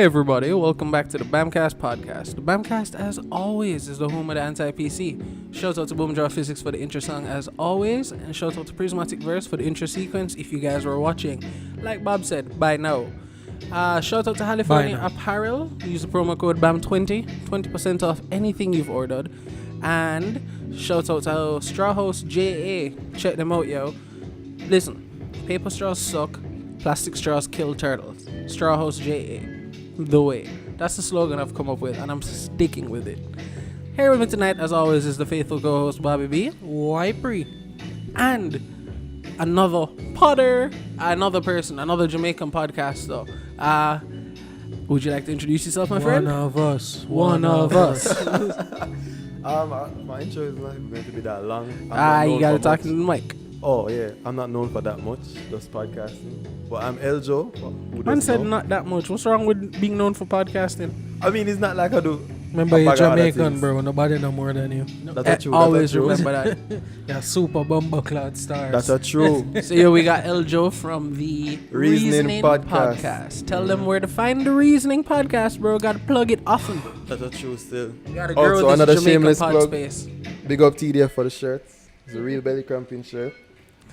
Hey everybody, welcome back to the Bamcast podcast. The Bamcast, as always, is the home of the anti-PC. Shout out to Boomjaw Physics for the intro song, as always, and shout out to Prismatic Verse for the intro sequence, if you guys were watching. Like Bob said, by now. Shout out to California Apparel. Use the promo code BAM20, 20% off anything you've ordered. And shout out to Straw House JA. Check them out, yo. Listen, paper straws suck, plastic straws kill turtles. Straw House JA. The way. That's the slogan I've come up with, and I'm sticking with it. Here with me tonight, as always, is the faithful co-host Bobby B. Wipery. And another Potter, another person, another Jamaican podcaster. Would you like to introduce yourself, my friend? One of us. My intro is not going to be that long. You gotta talk to the mic. Oh yeah, I'm not known for that much, just podcasting. But I'm Eljo. Man said not that much. What's wrong with being known for podcasting? I mean, it's not like I do. Remember, you're Jamaican, bro. Nobody know more than you. That's true. Always remember that. Yeah, super bumbleclad stars. That's a true. So here we got Eljo from the Reasoning podcast. Tell them where to find the Reasoning podcast, bro. Gotta plug it often. That's a true still. You gotta grow Also, this another Jamaican shameless pod plug. space. Big up TDF for the shirts. It's a real belly cramping shirt.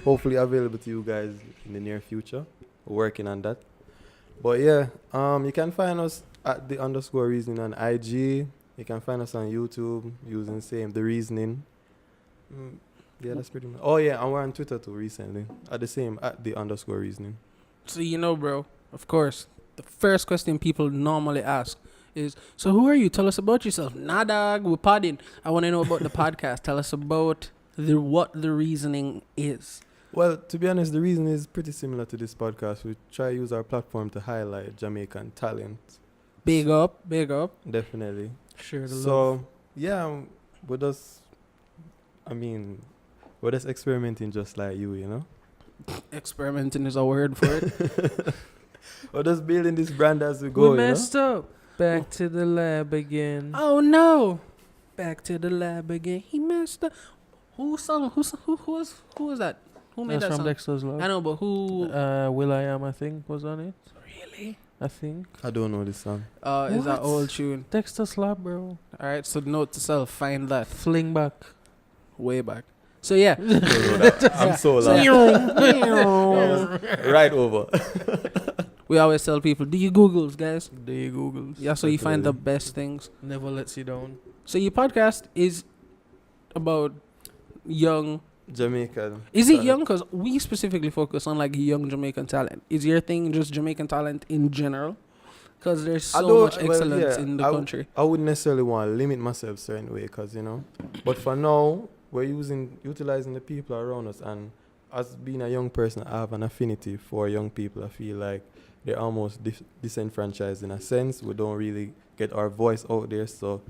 Hopefully available to you guys in the near future. We're working on that. But yeah, you can find us at the _reasoning on IG. You can find us on YouTube using the same, The Reasoning. Yeah, that's pretty much. Oh yeah, and we're on Twitter too recently. At the same, at the _reasoning. So you know, bro, of course, the first question people normally ask is, so who are you? Tell us about yourself. Nah, dog, we're Poddin. I want to know about the podcast. Tell us about what the Reasoning is. Well, to be honest, The Reason is pretty similar to this podcast. We try to use our platform to highlight Jamaican talent. Big up. Definitely. Sure. So, yeah, we're just experimenting just like you know? Experimenting is a word for it. We're just building this brand as we go, We messed up. Back to the lab again. Oh, no. Back to the lab again. He messed up. Who was that? Who made That's that from song? Dexter's Love. I know, but who? Will.i.am, I think, was on it. Really? I think. I don't know this song. Is that old tune? Dexter's Love, bro. All right, so note to self, find that Fling back. way back. So yeah. I'm so lost. Right over. We always tell people, do your Googles, guys. Do you Google? Yeah, so you find the best things. Never lets you down. So your podcast is about young. Jamaican. Is it young? Because we specifically focus on like young Jamaican talent. Is your thing just Jamaican talent in general? Because there's so much excellence in the country. I wouldn't necessarily want to limit myself a certain way, because but for now we're utilizing the people around us, and as being a young person, I have an affinity for young people. I feel like they're almost disenfranchised in a sense. We don't really get our voice out there, so.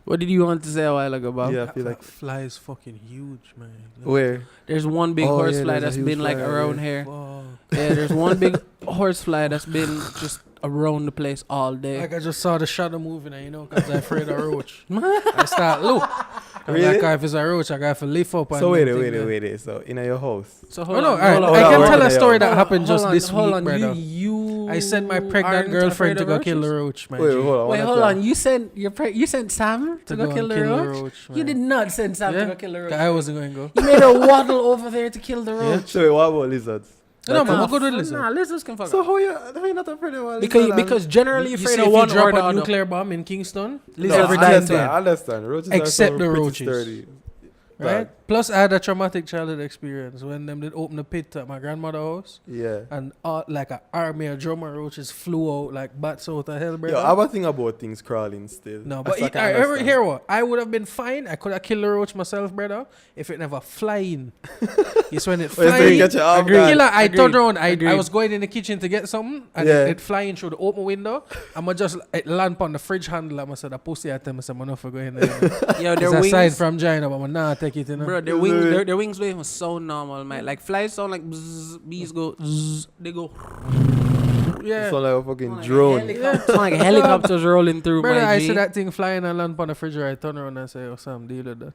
What did you want to say a while ago, Bob? Yeah, I feel like fly is fucking huge, man. where There's one big horsefly that's been like around here. Yeah, there's one big horsefly that's been just around the place all day. Like I just saw the shadow moving, because I'm afraid of roach. I start look. Really? Like if it's a roach, I got to lift up. So wait. So in your house. So I can tell a story that happened just this week, brother. You I sent my pregnant girlfriend to go kill the roach, man. Wait, hold on. You sent Sam to go kill the roach? You did not send Sam to go kill the roach. I wasn't going to go. You made her waddle over there to kill the roach. So what about lizards? No, man, what good with lizards? Nah, lizards can fuck So up. how you not afraid of one? Because generally You afraid see, of if one you drop or the a other. nuclear bomb in Kingston, No, lizards I die understand. dead. I understand. Roaches Except are the pretty roaches. sturdy. Right? Plus, I had a traumatic childhood experience when them did open the pit at my grandmother's house, Yeah. and like an army of drummer roaches flew out like bats out of hell, bro. Yo, I have a thing about things crawling still. No, That's but like I ever hear what? I would have been fine. I could have killed the roach myself, brother, if it never flying. It's when it flying. I turned around. I was going in the kitchen to get something, and it flying through the open window. I'ma just land on the fridge handle. I'ma say the pussy item. I say I'm not for going there. Yo, It's their aside wings, from China, but I'm not take it. bro. Their wings don't even sound normal, man. Like flies sound like bzz, bees go zzz, they go. Yeah. It's like a fucking drone. Sound like helicopters rolling through. Brother, my I G. see that thing flying and land on the fridge. I turn around and say, "Oh, Sam, deal with that."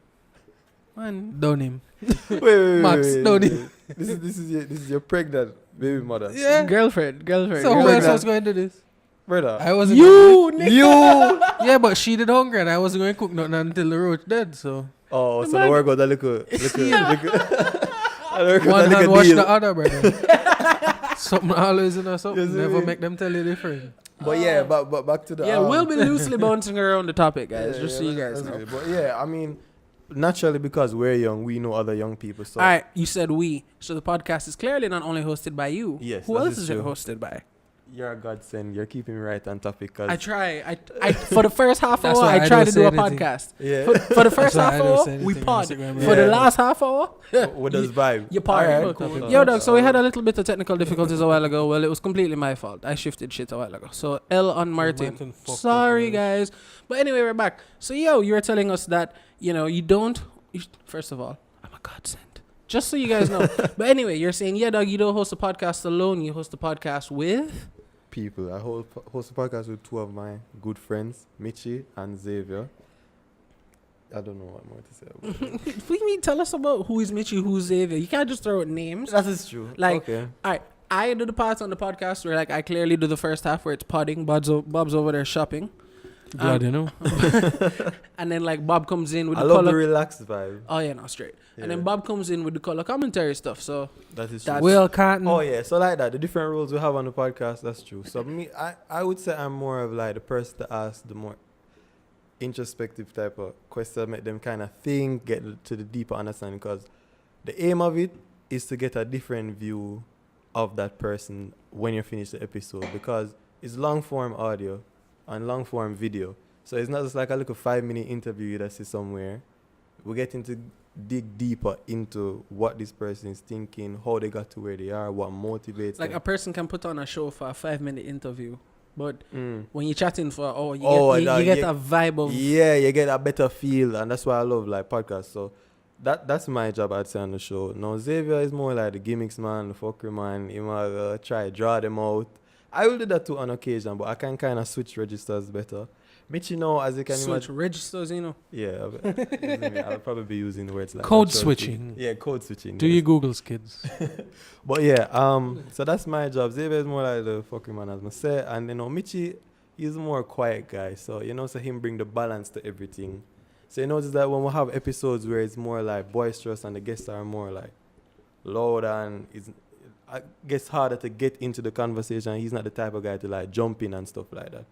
Man, Done him. Wait. Max, don't he? This is your pregnant baby mother. Yeah. girlfriend. So who else was going to do this? Brother. I wasn't You! Yeah, but she did hungry and I wasn't going to cook nothing until the roach dead, so. Oh, so the work got a little. One hand wash the other, brother. Something always in or something. Never make them tell you different. But yeah, but back to the. Yeah, we'll be loosely bouncing around the topic, guys, just so you guys know. Good. But yeah, I mean, naturally, because we're young, we know other young people. So. All right, you said we. So the podcast is clearly not only hosted by you. Yes. Who else is it hosted by? You're a godsend. You're keeping me right on topic. Cause I try. I for the first half hour, I try to do a podcast. Yeah. For the first half hour, we pod. For the last half hour, what does vibe? You pod. Right, cool. Yo, dog. So we had a little bit of technical difficulties a while ago. Well, it was completely my fault. I shifted shit a while ago. So L on Martin. Sorry, guys. But anyway, we're back. So yo, you were telling us that you don't. First of all, I'm a godsend. Just so you guys know. But anyway, you're saying, yeah, dog, you don't host a podcast alone. You host a podcast with people. I host a podcast with two of my good friends, Michi and Xavier. I don't know what more to say about it. What do you mean? Tell us about who is Michi, who's Xavier. You can't just throw out names. That is true. Like, okay. All right, I do the parts on the podcast where, like, I clearly do the first half where it's podding. Bob's over there shopping. Glad you know. And then, like, Bob comes in with I the love color. the relaxed vibe. Oh, yeah, no, straight. Yeah. And then Bob comes in with the color commentary stuff. So that is true. Will Cotton. Oh yeah, so like that, the different roles we have on the podcast, that's true. So me, I would say I'm more of like the person to ask the more introspective type of question, make them kind of think, get to the deeper understanding, because the aim of it is to get a different view of that person when you finish the episode, because it's long form audio and long form video. So it's not just like a little 5-minute interview that is somewhere. We're getting to dig deeper into what this person is thinking, how they got to where they are, what motivates them. like a person can put on a show for a 5-minute interview, but when you're chatting for you get a vibe of you get a better feel, and that's why I love like podcasts. So that's my job, I'd say, on the show. Now Xavier is more like the gimmicks man, the fucker man. He might try draw them out. I will do that too on occasion, but I can kind of switch registers better. Michi, as you can switch imagine. registers, Yeah, I'll probably be using the words like code that. switching. Yeah, code switching. Do you Googles, kids? But yeah, so that's my job. Xavier is more like the fucking man, as I say, and Michi is more quiet guy. So so him bring the balance to everything. So you notice that when we have episodes where it's more like boisterous and the guests are more like loud and it's, I guess, harder to get into the conversation. He's not the type of guy to like jump in and stuff like that.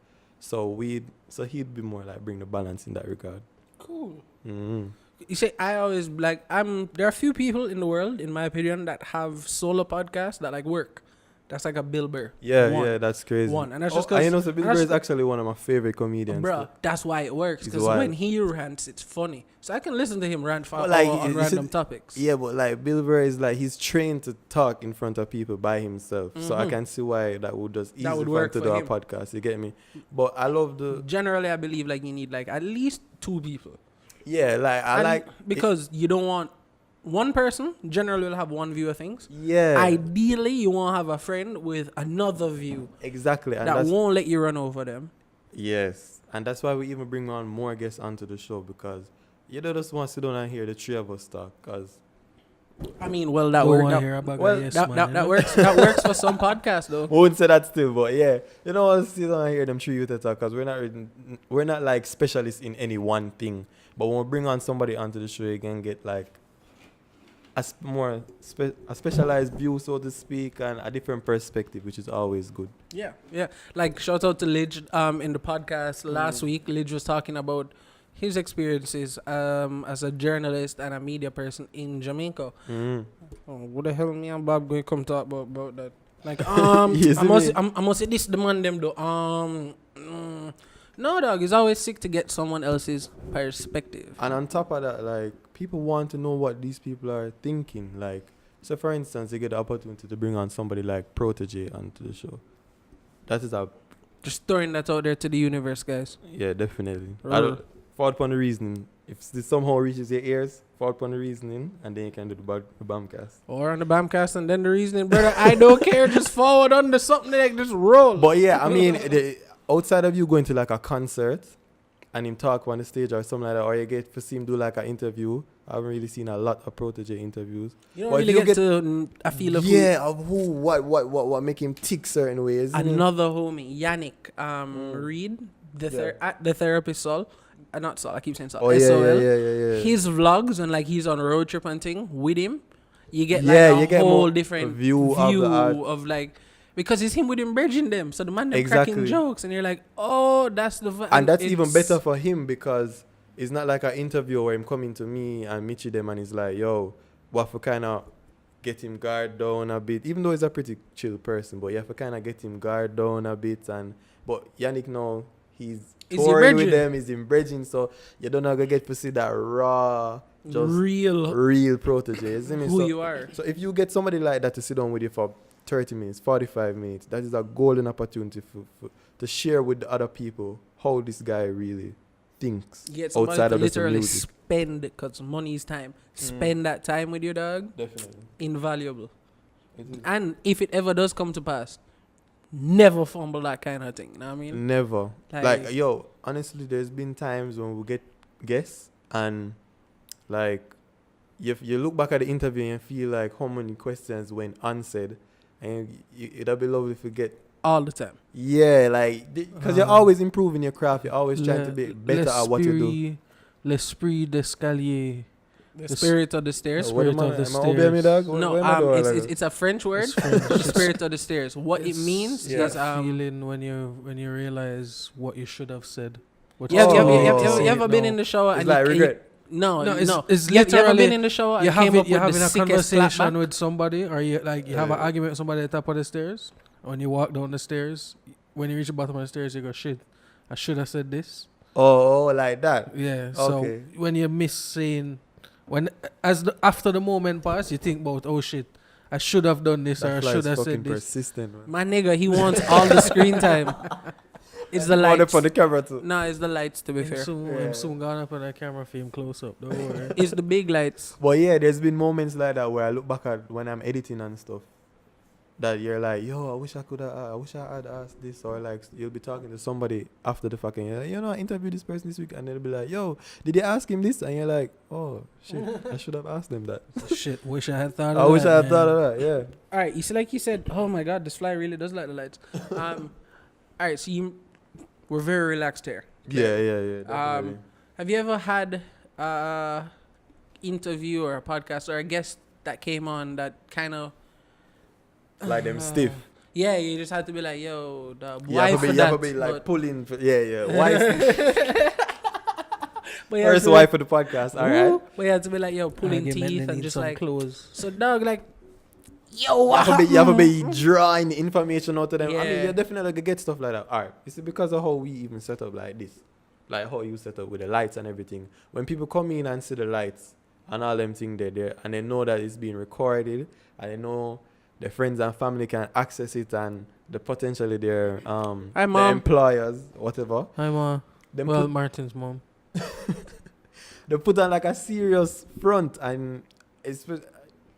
So he'd be more like bring the balance in that regard. cool. Mm-hmm. You say I always like there are a few people in the world, in my opinion, that have solo podcasts that like work. That's like a Bill Burr. Yeah, that's crazy. And that's just because so Bill Burr is actually one of my favorite comedians. Bro, that's why it works. Because when he rants, it's funny. So I can listen to him rant for on random topics. Yeah, but like Bill Burr is like, he's trained to talk in front of people by himself. So I can see why that would just easy for him to do a podcast. You get me? But I love Generally, I believe like you need like at least 2 people. Yeah, like because you don't want one person generally will have one view of things. Yeah. Ideally, you won't have a friend with another view. Exactly. And that won't let you run over them. Yes. And that's why we even bring on more guests onto the show, because you don't just want to sit down and hear the 3 of us talk. Because I mean, well, that works. That works. That works for some podcasts, though. I wouldn't say that still, but yeah, I'll sit down and hear them 3 youth talk, because we're not like specialists in any one thing. But when we bring on somebody onto the show, you can get like a specialized view, so to speak, and a different perspective, which is always good. Yeah. Like shout out to Lidge in the podcast last week. Lidge was talking about his experiences as a journalist and a media person in Jamaica. What the hell me and Bob going to come talk about that? Like I must say this demand them though. No, dog, it's always sick to get someone else's perspective. And on top of that, like, people want to know what these people are thinking. Like, so for instance, you get the opportunity to bring on somebody like Protege onto the show. That is just throwing that out there to the universe, guys. Yeah, definitely. Fall upon the reasoning. If this somehow reaches your ears, fall upon the reasoning, and then you can do the Bamcast. Or on the Bamcast and then the reasoning, brother. I don't care. Just forward under something like just roll. But yeah, I mean, outside of you going to like a concert and him talk on the stage or something like that, or you get to see him do like an interview. I haven't really seen a lot of protege interviews. You don't really get to a feel of what make him tick certain ways. Another homie, Yannick Reed, the therapist Sol. Not Sol, I keep saying Sol. Oh, SOL. yeah. His vlogs and like he's on a road trip and thing with him, you get like a whole different view of like, because it's him with him bridging them. So the man they're cracking jokes and you're like, oh, that's the and that's even better for him because it's not like an interview where him coming to me and Michi them and he's like, yo, what for kind of get him guard down a bit, even though he's a pretty chill person, but you have to kind of get him guard down a bit. And but Yannick now he's touring with them, he's in bridging, so you don't know get to see that raw, just real protege. Who you are. So if you get somebody like that to sit down with you for 30 minutes, 45 minutes, that is a golden opportunity to share with the other people how this guy really thinks outside of the literally spend, because money is time. Spend that time with your dog. Definitely. Invaluable. And if it ever does come to pass, never fumble that kind of thing. You know what I mean? Never. Like, yo, honestly, there's been times when we get guests and, like, you look back at the interview and feel like how many questions went unanswered. And it'd be lovely if you get... all the time. Yeah, like, because you're always improving your craft. You're always trying to be better at what you do. L'esprit d'escalier. The spirit of the stairs. Spirit of the stairs. It's a French word. The spirit of the stairs. What it means is feeling when you realize what you should have said. You ever been in the shower and like regret? It's literally. You ever been in the shower and you're having a conversation with somebody, or you have an argument with somebody at the top of the stairs. When you walk down the stairs, when you reach the bottom of the stairs, you go, shit, I should have said this. Oh, like that. Yeah. So when you miss saying. After the moment pass, you think about, oh shit, I should have done this, or I should have said this. Persistent, man. My nigga, he wants all the screen time. It's the lights. For the camera too. No, it's the lights, to be fair. I'm soon gonna put a camera film close up. Don't worry. It's the big lights. But yeah, there's been moments like that where I look back at when I'm editing and stuff, that you're like, yo, I wish I had asked this, or like you'll be talking to somebody after the fucking, you're like, I interviewed this person this week, and they'll be like, yo, did they ask him this? And you're like, oh shit, I should have asked them that. Shit, wish I had thought of that. I wish I had thought of that, yeah. All right, you see, like you said, oh my god, this fly really does like the lights. All right, so we're very relaxed here. Yeah, definitely. Have you ever had interview or a podcast or a guest that came on that kind of like them stiff? Yeah, you just had to be like, yo, you have to be like pulling for, why first wife for the podcast, all right? But you have to be like, yo, pulling teeth and just like clothes. So dog, like, yo, you have to be drawing the information out of them. I mean, you definitely get stuff like that. All right, it's because of how we even set up like this, like how you set up with the lights and everything. When people come in and see the lights and all them things there, and they know that it's being recorded, and they know their friends and family can access it, and potentially their their employers, whatever. Hi, Ma. Martin's mom. They put on like a serious front, and it's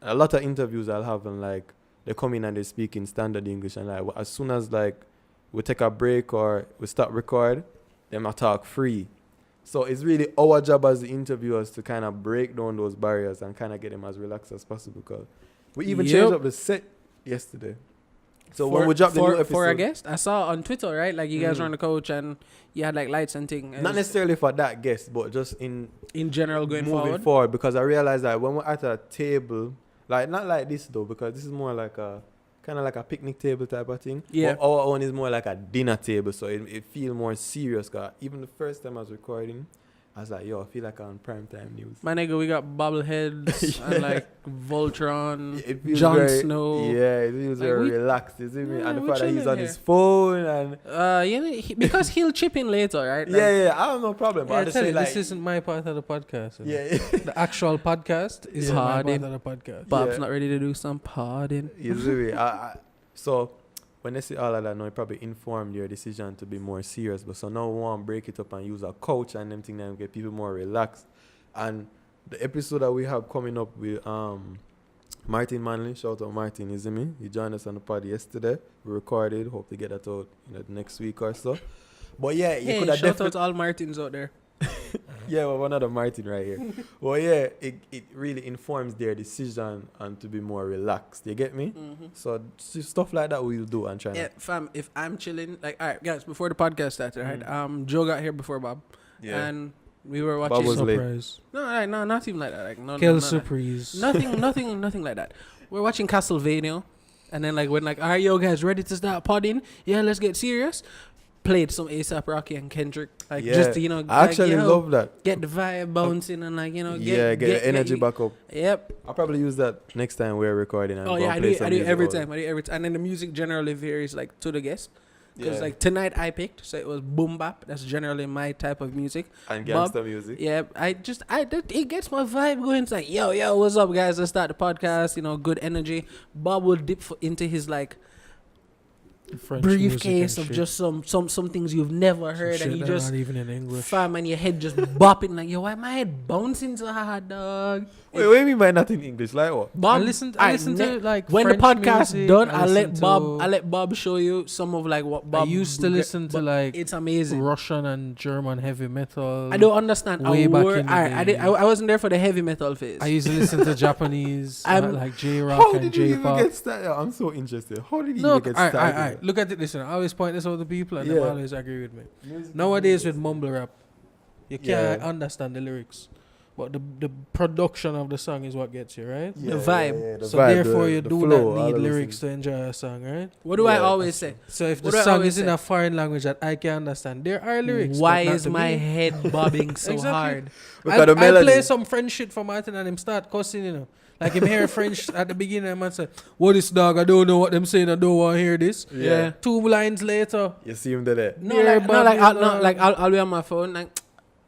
a lot of interviews I'll have, and like they come in and they speak in standard English, and like as soon as like we take a break or we start record, them I talk free. So it's really our job as the interviewers to kind of break down those barriers and kind of get them as relaxed as possible, because we even changed up the set yesterday. So when we dropped the new episode for a guest, I saw on Twitter, right? Like you guys were on the couch and you had like lights and things. Not necessarily for that guest, but just in general moving forward, because I realized that when we're at a table, like not like this though, because this is more like a kind of like a picnic table type of thing. Yeah. But our own is more like a dinner table, so it feels more serious. Cause even the first time I was recording, I was like, yo, I feel like I'm on primetime news. My nigga, we got bobbleheads and like Voltron, Jon Snow. Yeah, it feels like very relaxed. You see me? And the fact that he's on his phone and because he'll chip in later, right? Like, I have no problem. But I just say like, this isn't my part of the podcast. Yeah, the actual podcast is my part of the podcast. Bob's not ready to do some podding. You see me? So when they see all of that, now it probably informed your decision to be more serious. But so now we want to break it up and use a coach and them things and get people more relaxed. And the episode that we have coming up with Martin Manley, shout out Martin, you see me? He joined us on the pod yesterday. We recorded, hope to get that out the next week or so. But yeah, you Hey, could have shout out to all Martins out there. Yeah, well, another Martin right here. Well, yeah, it really informs their decision and to be more relaxed. You get me? Mm-hmm. So stuff like that we'll do and try. Yeah, fam. If I'm chilling, like, all right, guys. Before the podcast started, right? Joe got here before Bob, and we were watching. Bob was late. No, not even like that. Like, Kill no, surprise. nothing, nothing like that. We're watching Castlevania, and then like when like, all right, yo guys, ready to start podding? Yeah, let's get serious. Played some A$AP Rocky and Kendrick, like just you know. I actually love that. Get the vibe bouncing and like you know. Get the energy back up. Yep. I'll probably use that next time we're recording. And I do every time. And then the music generally varies like to the guest. Because like tonight I picked, so it was boom bap. That's generally my type of music. And gangster music. Yeah, it gets my vibe going. It's like yo, what's up, guys? Let's start the podcast. You know, good energy. Bob will dip into his like French briefcase of just some things you've never heard, and you just not even in English. Fam, and your head just bopping like, yo, why my head bouncing so hard, dog? Wait, what do you mean by not in English? Like what? Bob, I listen to like when French the podcast music, done, I let Bob show you some of like what Bob I used to listen to like it's amazing Russian and German heavy metal. I don't understand. Way back in the day. I wasn't there for the heavy metal phase. I used to listen to Japanese like J-rock How and did you even J-pop. get started? I'm so interested. How did you even get started? Alright. Look at it. Listen, I always point this out to people and they always agree with me. Nowadays with mumble rap, you can't understand the lyrics, but the production of the song is what gets you, right? The vibe. So therefore you do not need lyrics to enjoy a song, right? What do I always say? So if the song is in a foreign language that I can understand, there are lyrics. Why is my head bobbing so hard? I play some French shit for Martin and him start cussing, you know. Like him hear French at the beginning and man say, what is dog? I don't know what them saying. I don't want to hear this. Yeah. 2 lines later. You see him there. I'll be on my phone like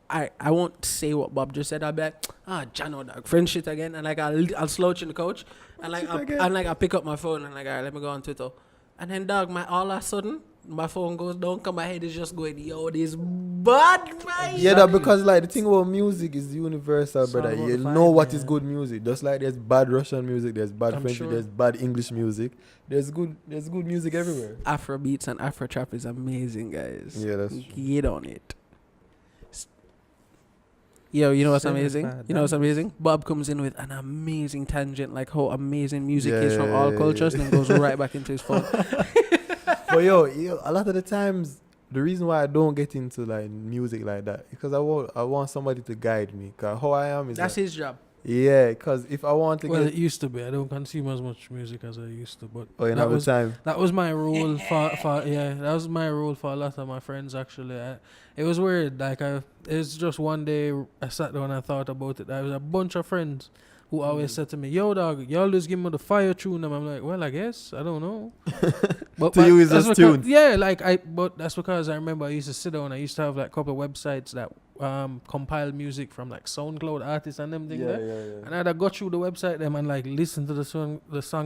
I won't say what Bob just said. I'll be like, Jano dog, French shit again, and like I'll slouch in the couch, and like I pick up my phone and like, all right, let me go on Twitter, and then dog, all of a sudden my phone goes down, cause my head is just going, yo, this bad, man. Yeah, because like the thing about music is universal, brother. You know what is good music. Just like there's bad Russian music, there's bad French, there's bad English music. There's good music everywhere. Afro beats and Afro trap is amazing, guys. Yeah, that's true. Get on it. Yo, you know what's amazing? You know what's amazing? Bob comes in with an amazing tangent, like how amazing music is from all cultures, and then goes right back into his phone. But yo, a lot of the times, the reason why I don't get into like music like that, because I want somebody to guide me. Cause how I am is that's his job. Yeah, because if I want to it used to be. I don't consume as much music as I used to, but that was my role that was my role for a lot of my friends actually. It was weird. Like it was just one day I sat down and I thought about it. There was a bunch of friends who always said to me, yo dog, y'all just give me the fire tune, and I'm like, well, I guess I don't know. But to you is just tune. Yeah, but that's because I remember I used to sit down. I used to have like a couple of websites that compile music from like SoundCloud artists and them things. And I'd go through the website them and like listen to the song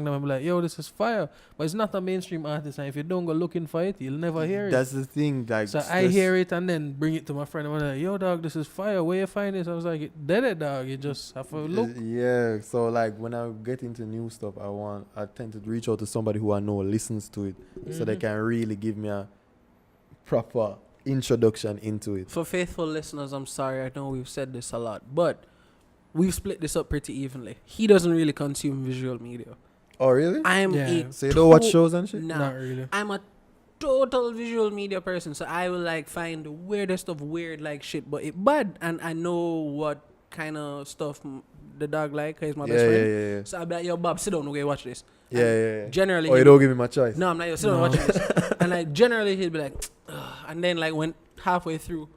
them and be like, yo, this is fire. But it's not a mainstream artist, and if you don't go looking for it, you'll never hear it. That's the thing. Like, so I hear it and then bring it to my friend and I'm like, yo dog, this is fire. Where you find this? I was like, dead it dog. You just have to look. Yeah. So like when I get into new stuff, I tend to reach out to somebody who I know listens to it, so they can really give me a proper introduction into it. For faithful listeners, I'm sorry, I know we've said this a lot, but we've split this up pretty evenly. He doesn't really consume visual media. Oh really? So you don't watch shows and shit? Nah, not really. I'm a total visual media person, so I will like find the weirdest of weird like shit, but it bad, and I know what kind of stuff the dog like, cause he's my best friend. Yeah. So I'll be like, yo Bob, sit down, okay, watch this. Yeah. Generally, you don't give me my choice. No, I'm like, yo, sit down, watch this. And like generally he'll be like, ugh. And then like when halfway through,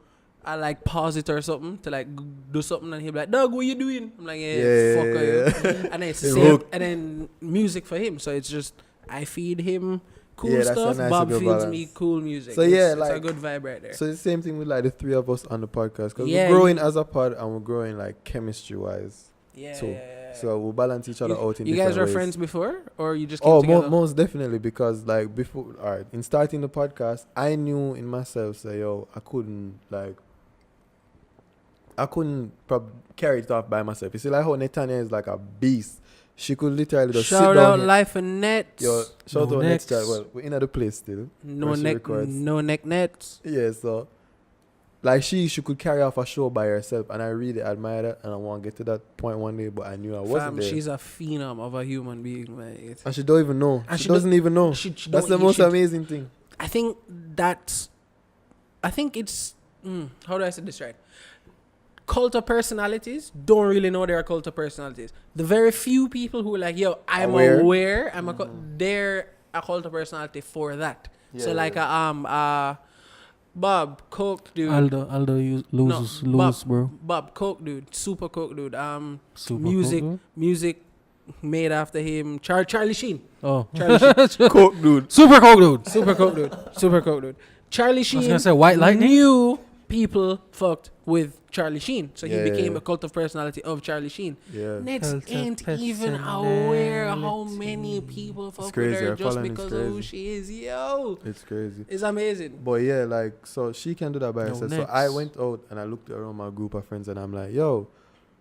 I like pause it or something to like do something, and he'll be like, dog, what you doing? I'm like, fuck. And then it's same, and then music for him. So it's just I feed him cool stuff. Nice Bob feeds me cool music. So it's a good vibe right there. So it's the same thing with like the three of us on the podcast, because we're growing as a pod and we're growing like chemistry wise. So we'll balance each other out in different ways. You guys were friends before, or you just came together? Most definitely, because like before, alright, in starting the podcast, I knew in myself, say, yo, I couldn't like I couldn't carry it off by myself. You see, like how Netanya is like a beast. She could literally just sit down. Shout out here. Life and Nets. Yo, shout out Nets chat. Well, we're in the place still. No neck nets. Yeah, so like she could carry off a show by herself, and I really admire that, and I want to get to that point one day, but I knew I wasn't there. She's a phenom of a human being, mate. And she don't even know. And she doesn't even know. That's the most amazing thing. I think it's how do I say this right? Cult of personalities don't really know they're a cult of personalities. The very few people who are like, yo, I'm aware they're a cult of personality for that. Yeah, so like Bob Coke dude. Aldo loses, bro. Bob Coke dude, super Coke dude. Super music made after him. Charlie Sheen. Oh, Charlie Sheen. Coke dude. Super Coke dude. Super Coke dude. Super Coke dude. Charlie Sheen. I was gonna say White Lightning. Knew people fucked with Charlie Sheen, so he Yeah, became yeah. a cult of personality of Charlie Sheen. Yeah. Nets Cult of ain't even aware how many people fuck with crazy. her Her just following is because of who crazy. she is. Yo, It's crazy. it's amazing. But yeah, like, so she can do that by No herself. So next. I went out and I looked around my group of friends and I'm like, yo,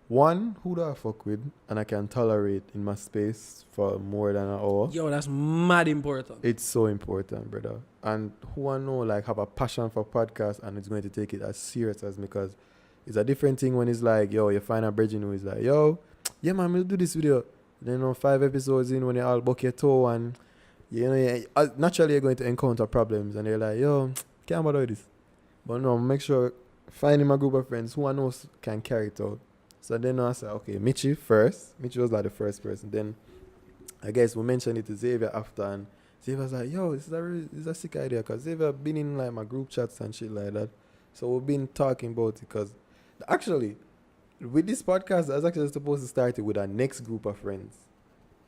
one, who do I fuck with and I can tolerate in my space for more than an hour? Yo, that's mad important. It's so important, brother. And who I know, like, have a passion for podcasts and is going to take it as serious as me, because it's a different thing when it's like, yo, you find a bridging who is like, yo, yeah, man, we'll do this video. Then, 5 episodes in, when you all buck your toe and, naturally you're going to encounter problems and they're like, yo, can't bother with this. But no, make sure finding my group of friends who I know can carry it out. So then I said, okay, Michi first. Michi was like the first person. Then I guess we mentioned it to Xavier after, and Xavier was like, yo, this is a sick idea, because Xavier been in like my group chats and shit like that. So we've been talking about it, because actually, with this podcast, I was actually supposed to start it with our next group of friends.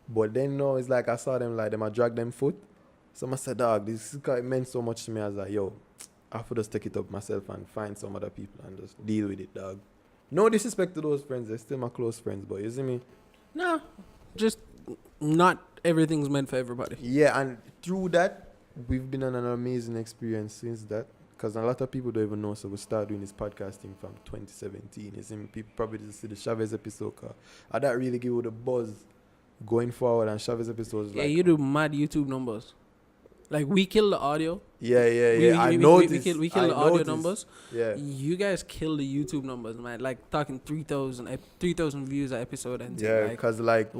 But then no, it's like I saw them like, I drag them foot. So I said, dog, this meant so much to me. I was like, yo, I have to just take it up myself and find some other people and just deal with it, dog. No disrespect to those friends, they're still my close friends, but you see me? No, just not everything's meant for everybody. Yeah, and through that, we've been on an amazing experience since that. Because a lot of people don't even know, so we started doing this podcasting from 2017. You see me? People probably didn't see the Chavez episode. And that really give you the buzz going forward, and Chavez episodes. Yeah, like, you do mad YouTube numbers. Like, we kill the audio. Yeah. I know we kill the audio numbers. Yeah. You guys kill the YouTube numbers, man. Like, talking 3,000 views a episode. And Yeah, because like,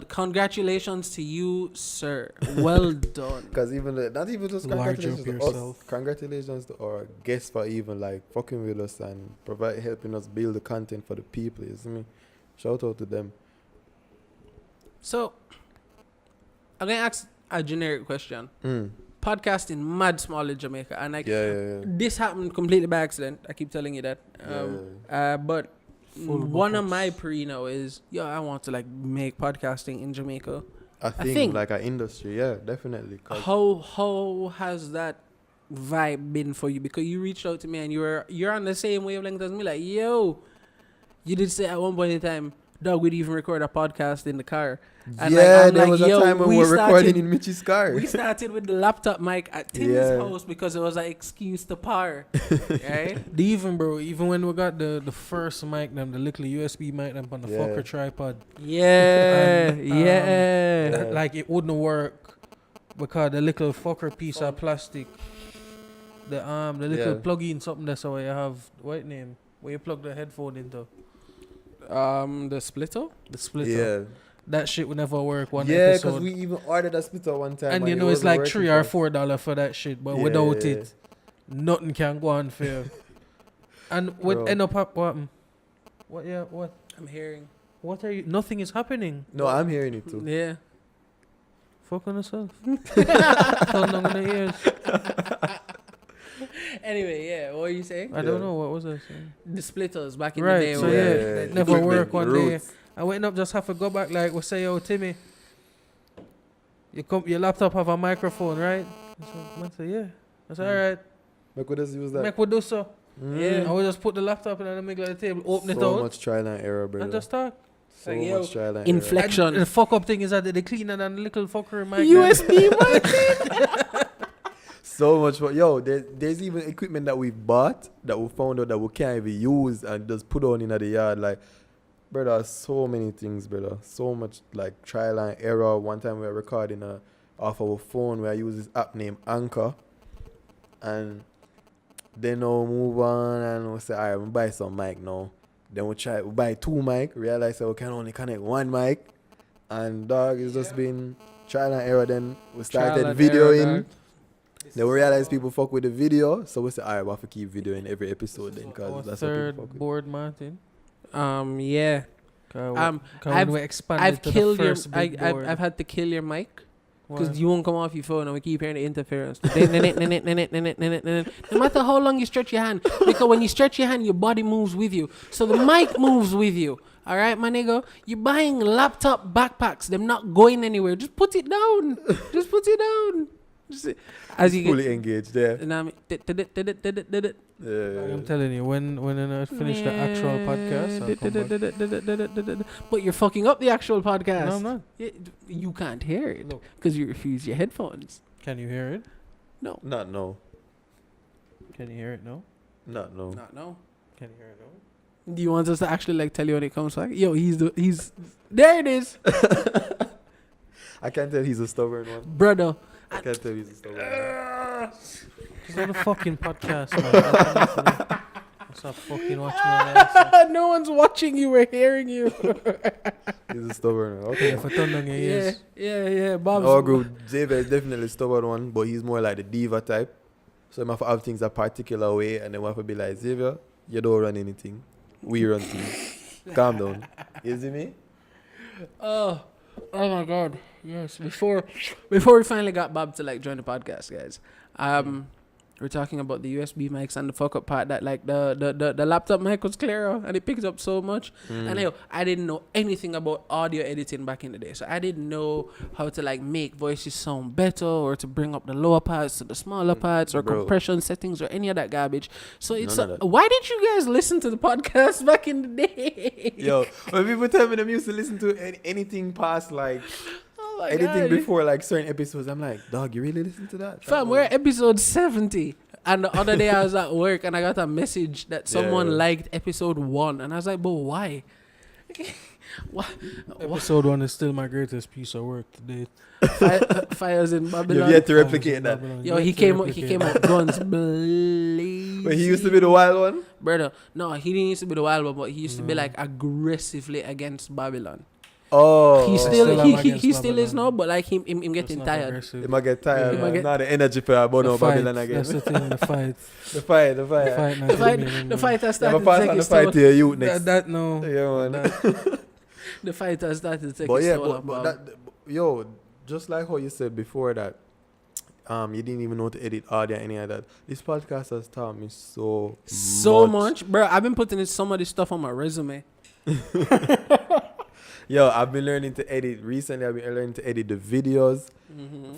congratulations to you, sir. Well done. Because not even just congratulations to us. Congratulations to our guests for even like fucking with us and helping us build the content for the people. You see me? Shout out to them. So, I'm going to ask a generic question. Podcasting mad small in Jamaica, and like this happened completely by accident. I keep telling you that. But one of my pre is I want to like make podcasting in Jamaica a thing like an industry. Yeah, definitely. How has that vibe been for you? Because you reached out to me and you're on the same wavelength as me. Like, yo, you did say at one point in time, dog, we'd even record a podcast in the car. And there was a time when we were recording in Mitchie's car. We started with the laptop mic at Tim's house because it was an excuse to par. Right? Even when we got the first mic, the little USB mic on the fucker tripod. Yeah, like it wouldn't work because the little fucker piece of plastic, the little plug-in something that's how you have what name where you plug the headphone into. The splitter. Yeah. That shit would never work one episode. Yeah, because we even ordered a splitter one time. And it's like $3 or $4 for that shit. But without it, nothing can go on fair. And what end up happening? What? I'm hearing. What are you? Nothing is happening. No, I'm hearing it too. Yeah. Fuck on yourself. Turn down the ears. Anyway, what were you saying? I don't know. What was I saying? The splitters back in the day. So it never work one day. I went up, just have to go back like we say, yo, Timmy, your laptop have a microphone, right? I said, yeah. I said, all right. Make we just use that. Make we do so. Yeah. I will just put the laptop in the middle of the table, open it out. So much trial and error, bro. And just talk. So much trial and inflection. And the fuck up thing is that they cleaner than the little fucker mic. USB mic. So much for there's even equipment that we've bought that we found out that we can't even use and just put on in the yard. Like, brother, so many things, brother. So much like trial and error. One time we were recording off our phone where I use this app named Anchor. And then we move on and we say, alright, we buy some mic now. Then we buy 2 mic, realize that we can only connect 1 mic. And dog, it's just been trial and error. Then we started videoing. Then we realize people fuck with the video. So we say, alright, we have to keep videoing every episode then. Cause that's third what board, Martin. Yeah. I've killed your. I've had to kill your mic. Because you won't come off your phone and we keep hearing the interference. No matter how long you stretch your hand. Because when you stretch your hand, your body moves with you. So the mic moves with you. All right, my nigga? You're buying laptop backpacks. They're not going anywhere. Just put it down. Just put it down. As you fully engaged there. I'm telling you, when I finish the actual podcast, but you're fucking up the actual podcast. No, I'm not. You can't hear it because you refuse your headphones. Can you hear it? No. Not no. Can you hear it? No. Not no. Not no. Can you hear it? No. Do you want us to actually like tell you when it comes back? Yo, he's there. It is. I can't tell he's a stubborn one, brother. I can't tell he's a stubborn one. It's not a fucking podcast, man. Stop fucking watching my ass. No one's watching you. We're hearing you. He's a stubborn one. Okay. Yeah. Bob's our group, Xavier is definitely a stubborn one, but he's more like the diva type. So we have to have things a particular way, and then we have to be like, Xavier, you don't run anything. We run things. Calm down. You see me? Oh my God. Yes. Before we finally got Bob to like join the podcast, guys. We're talking about the USB mics and the fuck up part that like the laptop mic was clearer and it picks up so much. And I didn't know anything about audio editing back in the day. So I didn't know how to like make voices sound better or to bring up the lower parts to the smaller parts or compression settings or any of that garbage. So it's why did you guys listen to the podcast back in the day? Yo, when people tell me them used to listen to anything past like anything before like certain episodes, I'm like, dog, you really listen to that? Fam, we're at episode 70. And the other day I was at work and I got a message that someone liked episode 1. And I was like, but why? Episode 1 is still my greatest piece of work today. Fires in Babylon. You've yet to replicate that. Yo, he came out guns blazing. But he used to be the wild one? Brother, no, he didn't used to be the wild one, but he used to be like aggressively against Babylon. Oh, he still is now, but like him getting tired. He might get tired. Not the energy for about Babylon again. That's the thing. The fight. The fight has started to take its toll. The youth next. The fight has started to take its toll. But just like how you said before that, you didn't even know to edit audio or any of that. This podcast has taught me so much, bro. I've been putting some of this stuff on my resume. Yo, I've been learning to edit. Recently, I've been learning to edit the videos.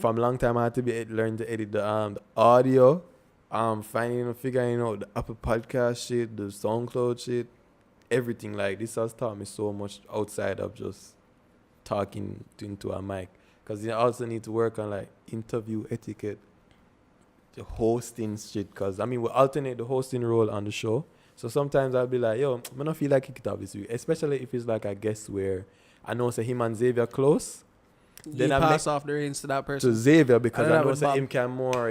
From a long time, I had to be learning to edit the audio. Figuring out the Apple Podcast shit, the SoundCloud shit, everything. Like, this has taught me so much outside of just talking into a mic. Because you also need to work on, like, interview etiquette, the hosting shit. Because, I mean, we alternate the hosting role on the show. So sometimes I'll be like, yo, I don't feel like kick it off this week. Especially if it's like a guest where I know say him and Xavier close. Then I pass off the reins to that person. To Xavier because I know say him can more,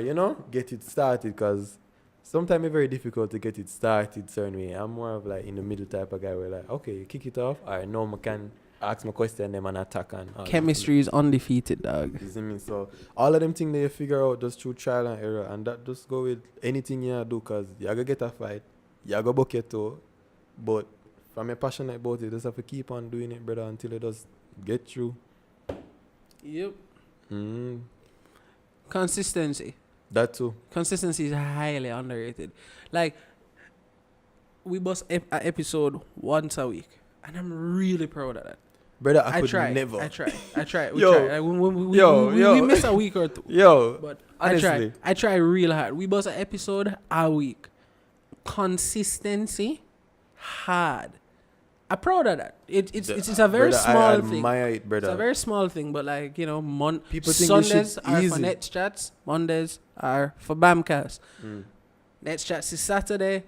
get it started. Because sometimes it's very difficult to get it started certain way. I'm more of like in the middle type of guy where like, okay, you kick it off. All right, now I can ask my question and then and attack and chemistry is undefeated, dog. You see me? So all of them things that you figure out just through trial and error, and that just go with anything you do because you gotta get a fight. You go buck your toe, but from you're passionate about it, you just have to keep on doing it, brother, until it does get through. Yep. Consistency. That too. Consistency is highly underrated. Like, we bust an episode once a week, and I'm really proud of that. Brother, I never. I try. We yo, try. We miss a week or two. Yo, but honestly. I try real hard. We bust an episode a week. Consistency, hard. I'm proud of that. It's a very brother, small I thing. admire it, brother. It's a very small thing, but like, you know, People think this Sundays shit are easy. for Nets Chats, Mondays are for Bamcast. Nets Chats is Saturday,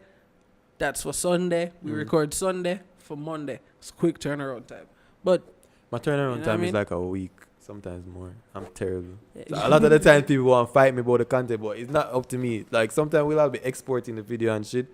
that's for Sunday. We record Sunday for Monday. It's quick turnaround time. But my turnaround time is mean? like a week, sometimes more. I'm terrible. So a lot of the time people want to fight me about the content, but it's not up to me. Like sometimes we'll all be exporting the video and shit.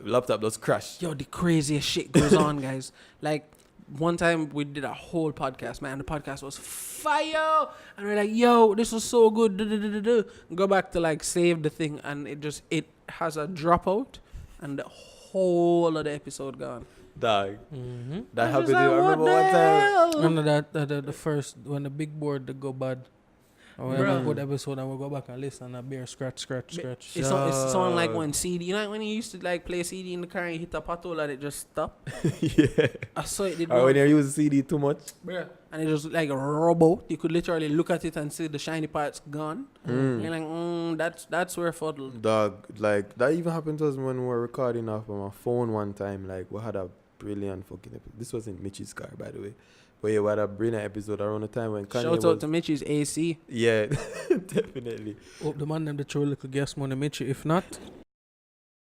Laptop just crash. yo, the craziest shit goes on, guys. Like one time we did a whole podcast, man. The podcast was fire, and we're like, yo, this was so good. Go back to like save the thing, and it has a dropout, and the whole of the episode gone. Dog. Mm-hmm. That happened. Like, I remember one time. Remember that the first when the big board they go bad. Or when I put episode and we'll go back and listen and a beer scratch. It's someone like when CD, you know, when you used to like play CD in the car and you hit a pothole and it just stopped. Yeah. I saw it did. Or when you're using CD too much. And it just like a robot. You could literally look at it and see the shiny parts gone. And you're like, that's where fuddle. Dog, like that even happened to us when we were recording off on my phone one time. Like we had a brilliant fucking episode. This was in Mitch's car, by the way. But yeah, we had a brilliant episode around the time when Kanye Shout out to Mitch's AC. Yeah, definitely. Hope the man them the throw a little gas money Mitch. If not,